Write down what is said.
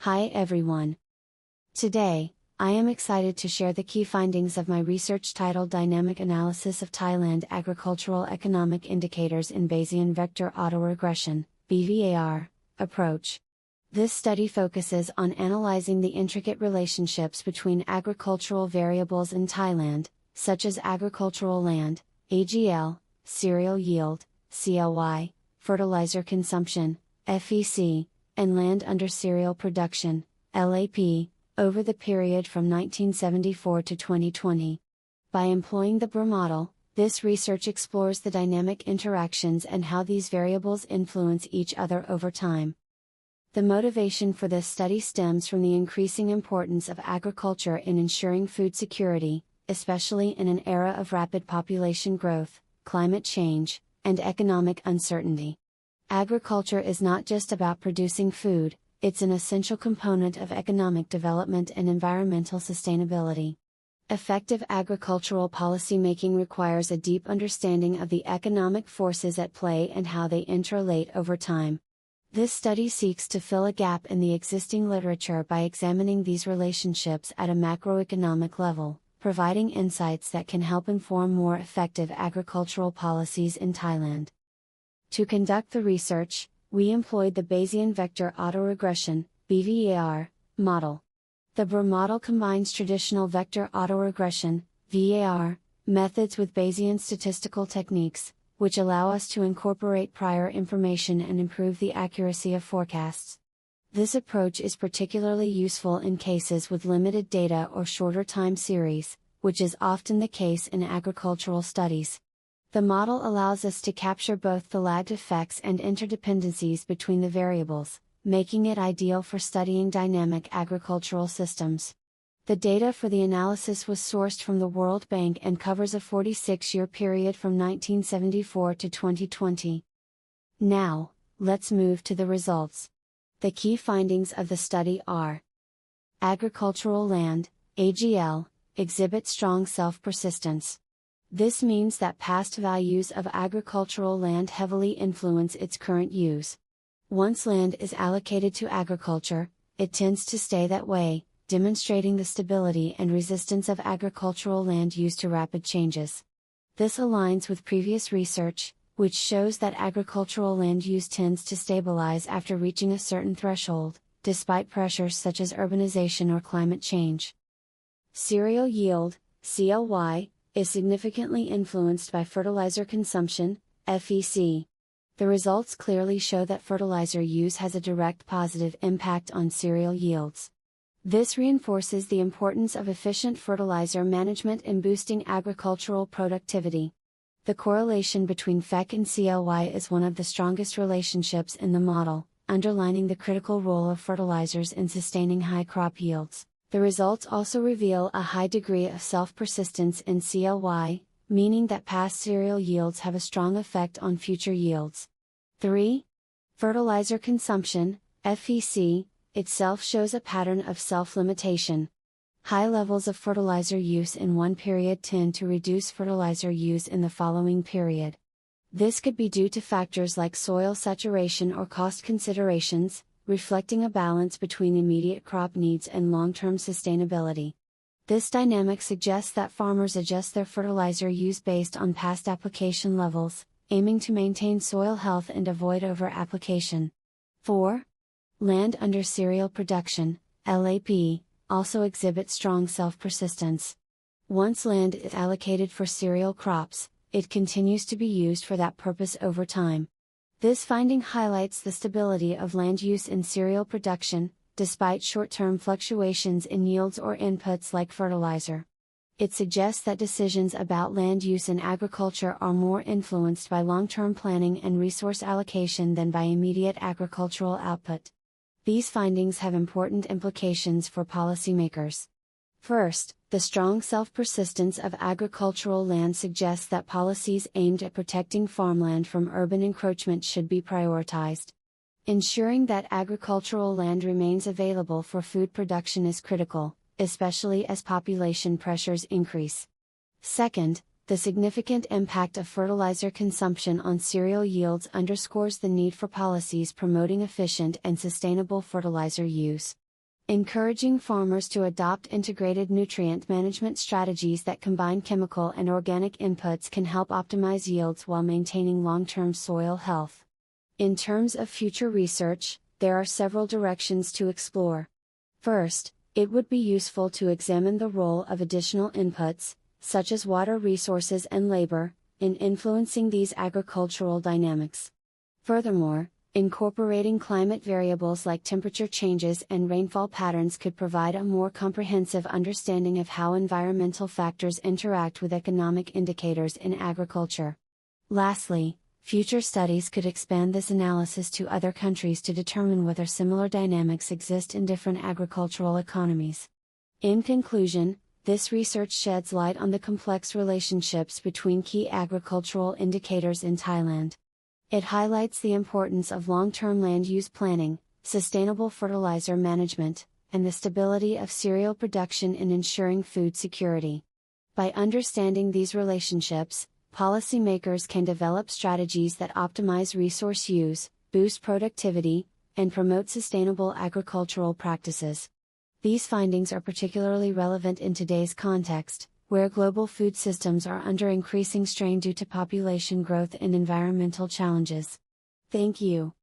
Hi everyone. Today, I am excited to share the key findings of my research titled Dynamic Analysis of Thailand Agricultural Economic Indicators in Bayesian Vector Autoregression (BVAR) approach. This study focuses on analyzing the intricate relationships between agricultural variables in Thailand, such as agricultural land, AGL, cereal yield, CLY, fertilizer consumption, FEC, and land under cereal production, LAP, over the period from 1974 to 2020. By employing the BVAR model, this research explores the dynamic interactions and how these variables influence each other over time. The motivation for this study stems from the increasing importance of agriculture in ensuring food security, especially in an era of rapid population growth, climate change, and economic uncertainty. Agriculture is not just about producing food, it's an essential component of economic development and environmental sustainability. Effective agricultural policymaking requires a deep understanding of the economic forces at play and how they interrelate over time. This study seeks to fill a gap in the existing literature by examining these relationships at a macroeconomic level, providing insights that can help inform more effective agricultural policies in Thailand. To conduct the research, we employed the Bayesian Vector Autoregression (BVAR) model. The BVAR model combines traditional vector autoregression (VAR) methods with Bayesian statistical techniques, which allow us to incorporate prior information and improve the accuracy of forecasts. This approach is particularly useful in cases with limited data or shorter time series, which is often the case in agricultural studies. The model allows us to capture both the lagged effects and interdependencies between the variables, making it ideal for studying dynamic agricultural systems. The data for the analysis was sourced from the World Bank and covers a 46-year period from 1974 to 2020. Now, let's move to the results. The key findings of the study are: agricultural land, AGL, exhibits strong self-persistence. This means that past values of agricultural land heavily influence its current use. Once land is allocated to agriculture, it tends to stay that way, demonstrating the stability and resistance of agricultural land use to rapid changes. This aligns with previous research, which shows that agricultural land use tends to stabilize after reaching a certain threshold, despite pressures such as urbanization or climate change. Cereal yield, CLY, is significantly influenced by fertilizer consumption, FEC. The results clearly show that fertilizer use has a direct positive impact on cereal yields. This reinforces the importance of efficient fertilizer management in boosting agricultural productivity. The correlation between FEC and CLY is one of the strongest relationships in the model, underlining the critical role of fertilizers in sustaining high crop yields. The results also reveal a high degree of self-persistence in CLY, meaning that past cereal yields have a strong effect on future yields. 3. Fertilizer consumption, FEC, itself shows a pattern of self-limitation. High levels of fertilizer use in one period tend to reduce fertilizer use in the following period. This could be due to factors like soil saturation or cost considerations, reflecting a balance between immediate crop needs and long-term sustainability. This dynamic suggests that farmers adjust their fertilizer use based on past application levels, aiming to maintain soil health and avoid over-application. 4. Land under cereal production, LAP, also exhibits strong self-persistence. Once land is allocated for cereal crops, it continues to be used for that purpose over time. This finding highlights the stability of land use in cereal production, despite short-term fluctuations in yields or inputs like fertilizer. It suggests that decisions about land use in agriculture are more influenced by long-term planning and resource allocation than by immediate agricultural output. These findings have important implications for policymakers. First, the strong self-persistence of agricultural land suggests that policies aimed at protecting farmland from urban encroachment should be prioritized. Ensuring that agricultural land remains available for food production is critical, especially as population pressures increase. Second, the significant impact of fertilizer consumption on cereal yields underscores the need for policies promoting efficient and sustainable fertilizer use. Encouraging farmers to adopt integrated nutrient management strategies that combine chemical and organic inputs can help optimize yields while maintaining long-term soil health. In terms of future research, there are several directions to explore. First, it would be useful to examine the role of additional inputs, such as water resources and labor, in influencing these agricultural dynamics. Furthermore, incorporating climate variables like temperature changes and rainfall patterns could provide a more comprehensive understanding of how environmental factors interact with economic indicators in agriculture. Lastly, future studies could expand this analysis to other countries to determine whether similar dynamics exist in different agricultural economies. In conclusion, this research sheds light on the complex relationships between key agricultural indicators in Thailand. It highlights the importance of long-term land use planning, sustainable fertilizer management, and the stability of cereal production in ensuring food security. By understanding these relationships, policymakers can develop strategies that optimize resource use, boost productivity, and promote sustainable agricultural practices. These findings are particularly relevant in today's context, where global food systems are under increasing strain due to population growth and environmental challenges. Thank you.